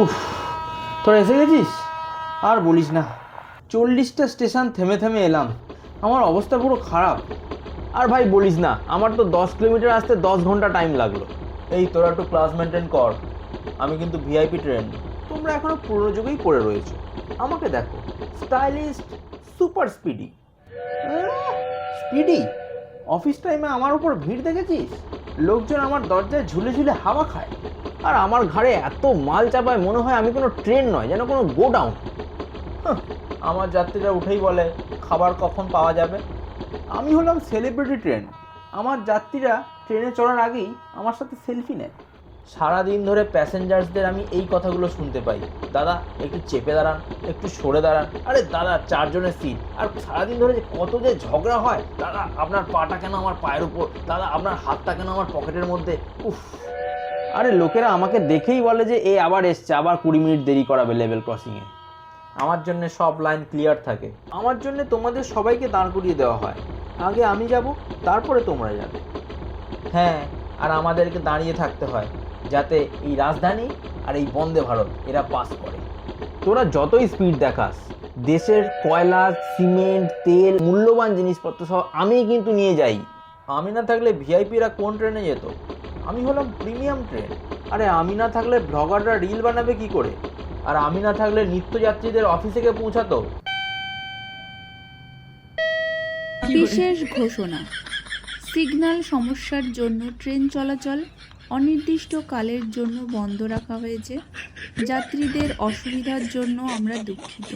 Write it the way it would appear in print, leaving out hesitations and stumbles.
উফ, তোরা এসে গেছিস? আর বলিস না, 40টা স্টেশন থেমে থেমে এলাম, আমার অবস্থা পুরো খারাপ। আর ভাই বলিস না, আমার তো 10 কিলোমিটার আসতে 10 ঘন্টা টাইম লাগলো। এই তোরা একটু ক্লাস মেনটেন কর, আমি কিন্তু ভিআইপি ট্রেন, তোমরা এখনো পুরনো যুগেই পড়ে রয়েছো। আমাকে দেখো, stylist, super speedy. Speedy? Office টাইমে আমার উপর ভিড় দেখেছিস? লোকজন আমার দরজায় ঝুলে ঝুলে হাওয়া খায়, আর আমার ঘাড়ে এত মাল চাপায় মনে হয় আমি কোনো ট্রেন নয়, যেন কোনো গোডাউন। আমার যাত্রীরা উঠেই বলে খাবার কখন পাওয়া যাবে। আমি হলাম সেলিব্রিটি ট্রেন, আমার যাত্রীরা ট্রেনে চড়ার আগেই আমার সাথে সেলফি নেয়। সারাদিন ধরে প্যাসেঞ্জার্সদের আমি এই কথাগুলো শুনতে পাই, দাদা একটু চেপে দাঁড়ান, একটু সরে দাঁড়ান, আরে দাদা 4 জনের সিট। আর সারাদিন ধরে যে কত যে ঝগড়া হয়, দাদা আপনার পাটা কেন আমার পায়ের উপর, দাদা আপনার হাতটা কেন আমার পকেটের মধ্যে। উফ, আরে লোকেরা আমাকে দেখেই বলে যে এ আবার এসছে, আবার 20 মিনিট দেরি করাবে লেভেল ক্রসিংয়ে। আমার জন্য সব লাইন ক্লিয়ার থাকে, আমার জন্য তোমাদের সবাইকে দাঁড় করিয়ে দেওয়া হয়। আগে আমি যাব, তারপরে তোমরা যাবে। হ্যাঁ, আর আমাদেরকে দাঁড়িয়ে থাকতে হয় যাতে এই রাজধানী আর এই বন্দে ভারত এরা পাস করে। তোরা যতই স্পিড দেখাস, দেশের কয়লা, সিমেন্ট, তেল, মূল্যবান জিনিসপত্র সব আমিই কিন্তু নিয়ে যাই। আমি না থাকলে ভিআইপিরা কোন ট্রেনে যেত? আমি হলাম প্রিমিয়াম ট্রেন। আরে আমি না থাকলে ব্লগাররা রিল বানাবে কি করে? আর আমি না থাকলে নিত্যযাত্রীদের অফিসে গিয়ে পৌঁছাতো। বিশেষ ঘোষণা, সিগন্যাল সমস্যার জন্য ট্রেন চলাচল অনির্দিষ্টকালের জন্য বন্ধ রাখা হয়েছে। যাত্রীদের অসুবিধার জন্য আমরা দুঃখিত।